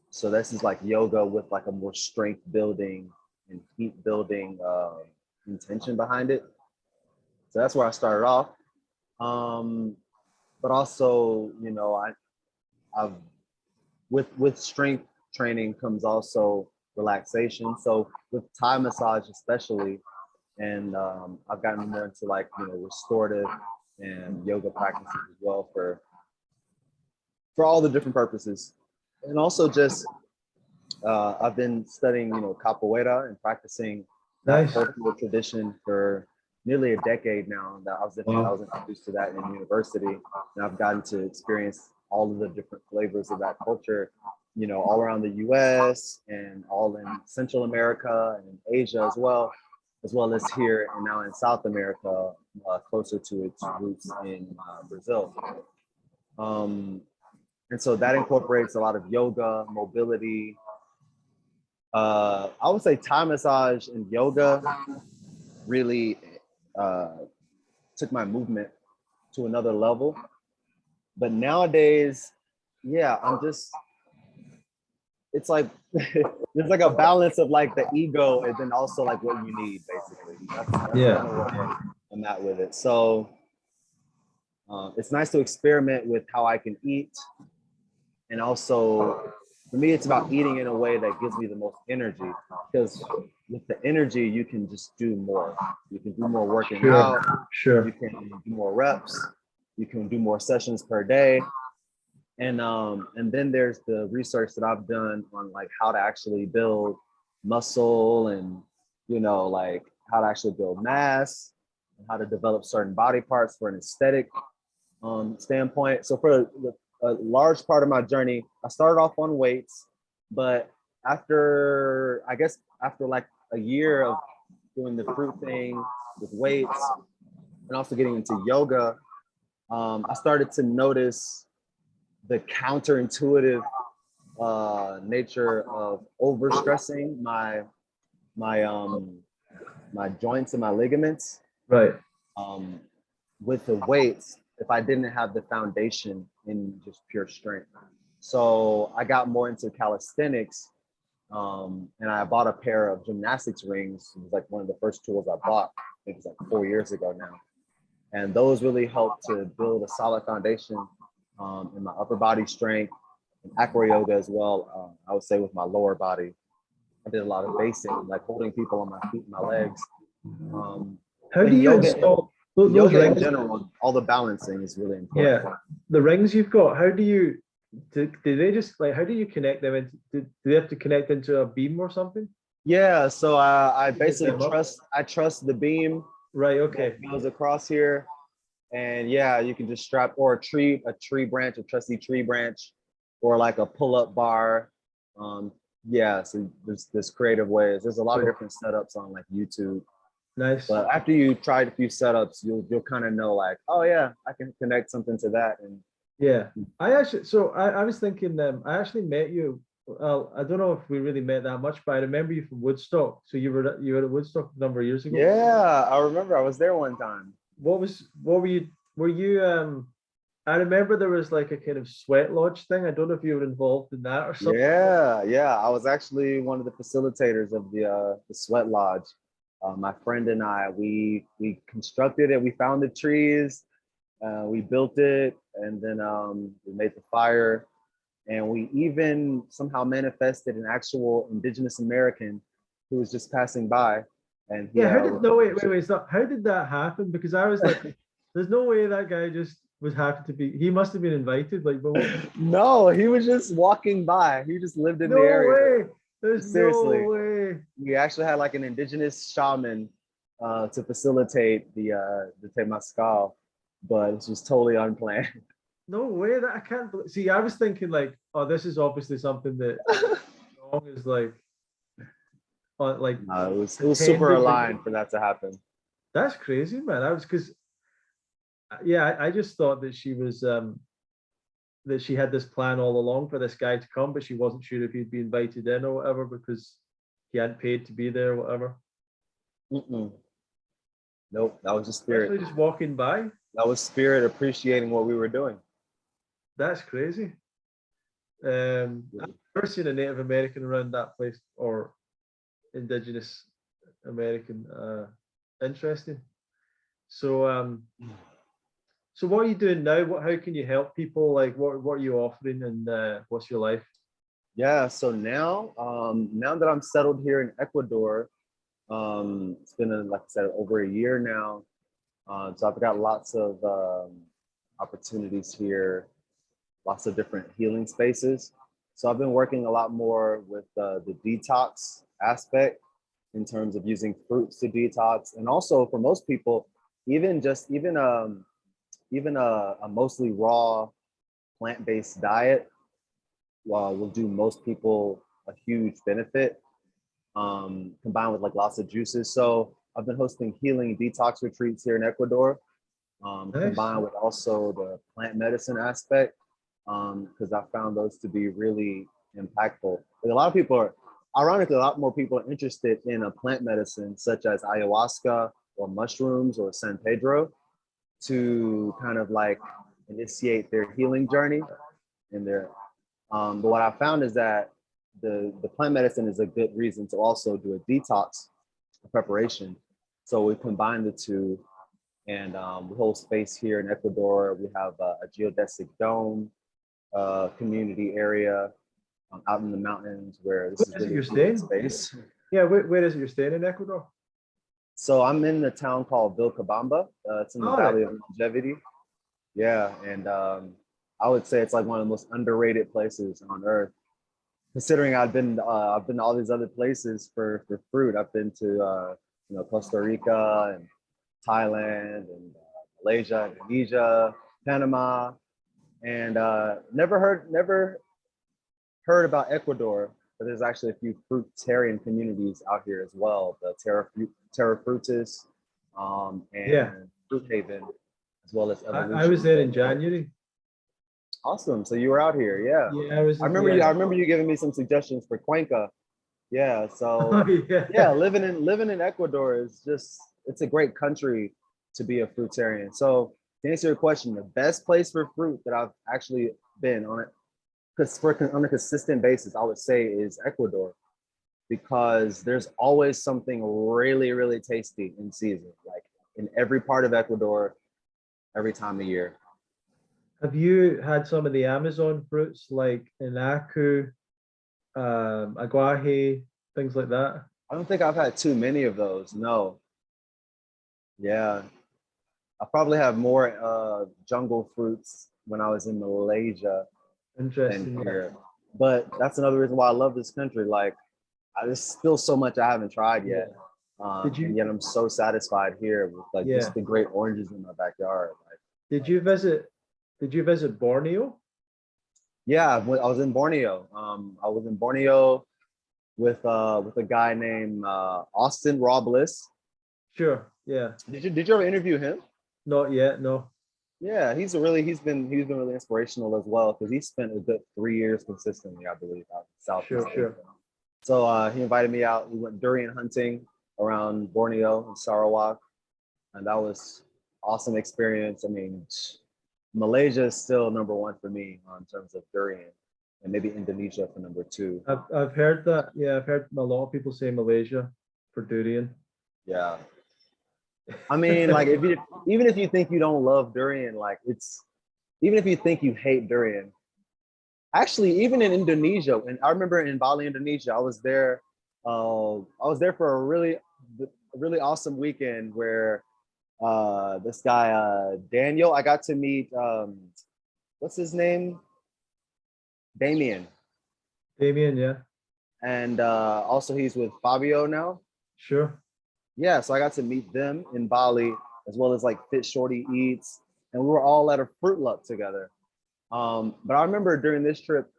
So this is like yoga with like a more strength building and heat building intention behind it. So that's where I started off. But also, you know, I've with strength training comes also relaxation. So with Thai massage especially, and I've gotten more into like, you know, restorative and yoga practices as well for all the different purposes. And also just I've been studying, you know, capoeira and practicing that cultural tradition for nearly a decade now. That I was introduced to that in university, and I've gotten to experience all of the different flavors of that culture, you know, all around the US and all in Central America and Asia as well as here and now in South America, closer to its roots in Brazil. And so that incorporates a lot of yoga, mobility, I would say Thai massage and yoga really took my movement to another level. But nowadays, yeah, it's like there's like a balance of like the ego and then also like what you need, basically. That's Yeah. kind of where I'm at with it. So it's nice to experiment with how I can eat. And also, for me, it's about eating in a way that gives me the most energy. Because with the energy, you can just do more. You can do more working out. Sure. You can do more reps. You can do more sessions per day. And then there's the research that I've done on like how to actually build muscle and, you know, like how to actually build mass and how to develop certain body parts for an aesthetic standpoint. So for a large part of my journey, I started off on weights, but after like a year of doing the fruit thing with weights and also getting into yoga, I started to notice the counterintuitive nature of overstressing my joints and my ligaments. Right. With the weights, if I didn't have the foundation in just pure strength. So I got more into calisthenics, and I bought a pair of gymnastics rings. It was like one of the first tools I bought. I think it's like 4 years ago now. And those really helped to build a solid foundation in my upper body strength and acro yoga as well. I would say with my lower body, I did a lot of basing, like holding people on my feet and my legs. How do you install those yoga rings? In general, all the balancing is really important. Yeah, the rings you've got, how do you, do they just like, how do you connect them into, do they have to connect into a beam or something? Yeah, so I basically trust the beam. Right, okay. That goes across here. And yeah, you can just strap or a tree branch, a trusty tree branch, or like a pull-up bar. Yeah, so there's creative ways. There's a lot of different setups on like YouTube. Nice. But after you tried a few setups, you'll kind of know like, oh yeah, I can connect something to that. And yeah, I was thinking, I actually met you. I don't know if we really met that much, but I remember you from Woodstock. So you were at Woodstock a number of years ago. Yeah, I remember. I was there one time. What were you? I remember there was like a kind of sweat lodge thing. I don't know if you were involved in that or something. Yeah. I was actually one of the facilitators of the sweat lodge. My friend and I, we constructed it. We found the trees, we built it, and then we made the fire. And we even somehow manifested an actual Indigenous American who was just passing by. And he, wait, stop. How did that happen? Because I was like, there's no way that guy just was happy to be, he must have been invited. Like, but no, he was just walking by. He just lived in the area. No way. There's seriously no way. We actually had like an indigenous shaman to facilitate the Temascal, but it's just totally unplanned. No way, that I can't believe. See, I was thinking like, oh, this is obviously something that song is like no, it was super aligned for that to happen. That's crazy, man. I just thought that she was that she had this plan all along for this guy to come, but she wasn't sure if he'd be invited in or whatever because he hadn't paid to be there or whatever. Nope, that was just spirit. Actually just walking by. That was spirit appreciating what we were doing. That's crazy. I've never seen a Native American around that place or Indigenous American. Interesting. So so what are you doing now? How can you help people? Like what are you offering and what's your life? Yeah, so now that I'm settled here in Ecuador, it's been like I said, over a year now. So I've got lots of opportunities here, lots of different healing spaces. So I've been working a lot more with the detox aspect in terms of using fruits to detox. And also for most people, even a mostly raw plant-based diet will do most people a huge benefit, combined with like lots of juices. So I've been hosting healing detox retreats here in Ecuador, nice. Combined with also the plant medicine aspect, because I found those to be really impactful. Like a lot of people ironically, a lot more people are interested in a plant medicine such as ayahuasca or mushrooms or San Pedro to kind of like initiate their healing journey and their but what I found is that the plant medicine is a good reason to also do a detox preparation. So we combine the two, and we hold space here in Ecuador. We have a geodesic dome community area out in the mountains where this is really you're staying? space. Yeah, where is it you're staying in Ecuador? So I'm in the town called Vilcabamba. It's in the Valley of Longevity. Yeah, and I would say it's like one of the most underrated places on earth. Considering I've been to all these other places for fruit. I've been to Costa Rica and Thailand and Malaysia, Indonesia, Panama, and never heard about Ecuador. But there's actually a few fruitarian communities out here as well. The Terra Frutis and Fruit Haven, as well as Evolution. I was there in January. Awesome. So you were out here, yeah. Yeah, I was. I remember you giving me some suggestions for Cuenca. Yeah. So living in Ecuador is it's a great country to be a fruitarian. So to answer your question, the best place for fruit that I've actually been on a consistent basis, I would say, is Ecuador, because there's always something really, really tasty in season, like in every part of Ecuador, every time of year. Have you had some of the Amazon fruits like inacu, aguaje, things like that? I don't think I've had too many of those. No. Yeah. I probably have more jungle fruits when I was in Malaysia. Interesting. Here. But that's another reason why I love this country. Like, there's still so much I haven't tried yet. And yet I'm so satisfied here with like just the great oranges in my backyard. Like, Did you visit Borneo? Yeah, I was in Borneo. I was in Borneo with a guy named Austin Robles. Sure. Yeah. Did you ever interview him? Not yet. No. Yeah, he's been really inspirational as well, because he spent a good 3 years consistently, I believe, out in Southeast Asia. So he invited me out. We went durian hunting around Borneo and Sarawak, and that was awesome experience. I mean, Malaysia is still number one for me in terms of durian, and maybe Indonesia for number two. I've heard that. Yeah, I've heard a lot of people say Malaysia for durian. Yeah. I mean, like, even if you think you don't love durian, like even if you think you hate durian, actually, even in Indonesia, and I remember in Bali, Indonesia, I was there for a really awesome weekend where this guy Daniel, I got to meet what's his name? Damien, yeah. And also he's with Fabio now. Sure. Yeah, so I got to meet them in Bali, as well as like Fit Shorty Eats, and we were all at a Fruit Luck together. But I remember during this trip,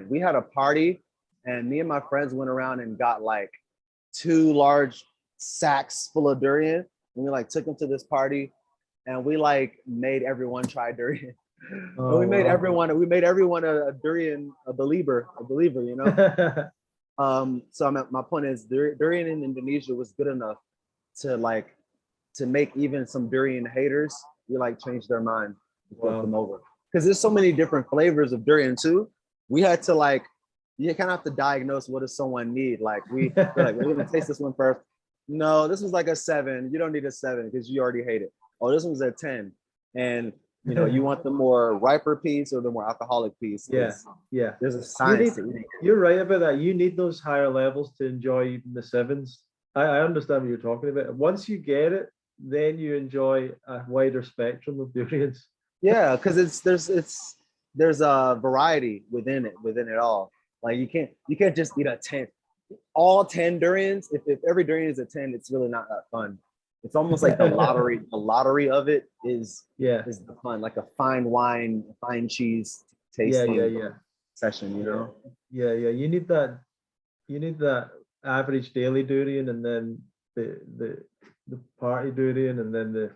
we had a party, and me and my friends went around and got like 2 large sacks full of durian, and we like took them to this party, and we like made everyone try durian. Oh, we made everyone a durian believer, you know. So my point is, durian in Indonesia was good enough to make even some durian haters, we like change their mind and flip them over. Because there's so many different flavors of durian too. We had to you kind of have to diagnose what does someone need. Like we're gonna taste this one first. No, this was like a 7. You don't need a 7 because you already hate it. Oh, this one's a 10. And you want the more riper piece or the more alcoholic piece. Yeah. There's a science to eating. You're right about that. You need those higher levels to enjoy even the 7s. I understand what you're talking about. Once you get it, then you enjoy a wider spectrum of durians. Yeah, because there's a variety within it all. Like you can't just eat a 10. All 10 durians. If every durian is a 10, it's really not that fun. It's almost like the lottery. The lottery of it is the fun, like a fine wine, fine cheese tasting session, you know? Yeah. You need that average daily durian, and then the party durian, and then the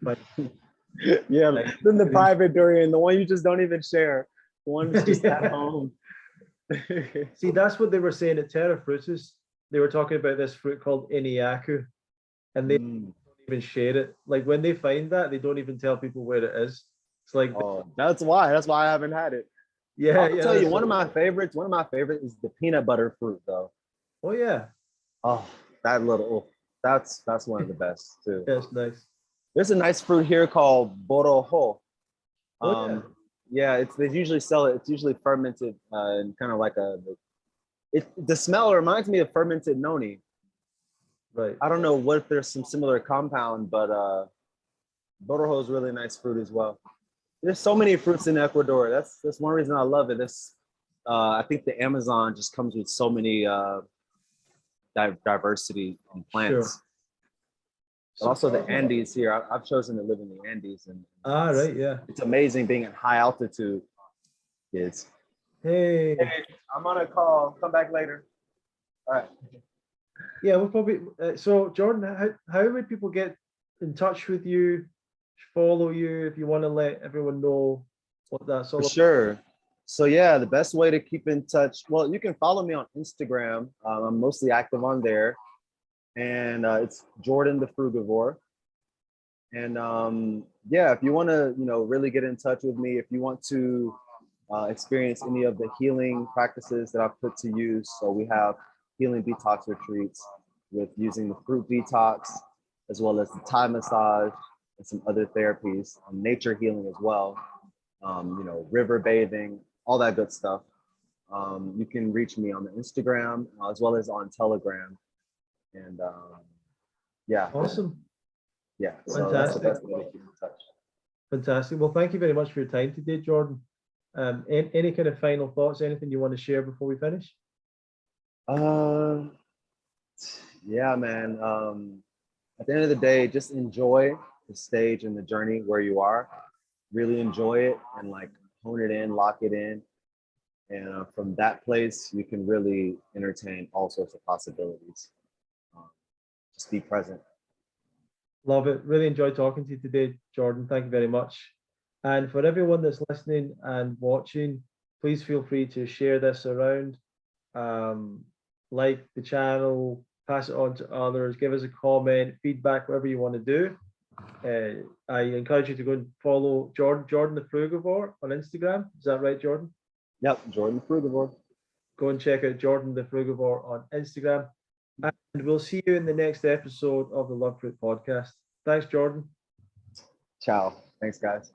then the private durian, the one you just don't even share, the one that's just at home. See, that's what they were saying at Terra Fruitus. They were talking about this fruit called Iniaku, and they don't even share it. Like when they find that, they don't even tell people where it is. It's like, Oh, that's why I haven't had it. yeah, I'll yeah. tell you, one of my favorites is the peanut butter fruit, though. Oh yeah, Oh, that's one of the best too. that's nice. There's a nice fruit here called boroho. Oh yeah, Yeah, they usually sell it. It's usually fermented and kind of like the smell reminds me of fermented noni. right. I don't know what there's some similar compound, but borojo is really nice fruit as well. There's so many fruits in Ecuador. That's one reason I love it. I think the Amazon just comes with so many diversity in plants. Sure. But also the Andes here. I've chosen to live in the Andes, and right, yeah. it's amazing being at high altitude. Kids. Hey, I'm on a call. Come back later. All right. yeah, we'll probably. So, Jordan, how would people get in touch with you, follow you, if you want to let everyone know what that's all For about? sure. So yeah, the best way to keep in touch. Well, you can follow me on Instagram. I'm mostly active on there, and it's Jordan the Frugivore. And yeah, if you want to, really get in touch with me, if you want to experience any of the healing practices that I've put to use, so we have healing detox retreats with using the fruit detox, as well as the Thai massage and some other therapies, nature healing as well. River bathing, all that good stuff. You can reach me on the Instagram as well as on Telegram. And yeah. Awesome. Yeah. So that's the best way to keep in touch. Fantastic. Well, thank you very much for your time today, Jordan. Any kind of final thoughts, anything you want to share before we finish? Yeah, man. At the end of the day, just enjoy the stage and the journey where you are. Really enjoy it and like hone it in, lock it in. And from that place, you can really entertain all sorts of possibilities. Just be present. Love it. Really enjoyed talking to you today, Jordan. Thank you very much. And for everyone that's listening and watching, please feel free to share this around. Like the channel, pass it on to others, give us a comment, feedback, whatever you want to do. I encourage you to go and follow Jordan the Frugivore on Instagram. Is that right, Jordan? Yep, Jordan the Frugivore. Go and check out Jordan the Frugivore on Instagram. And we'll see you in the next episode of the Love Fruit podcast. Thanks, Jordan. Ciao. Thanks, guys.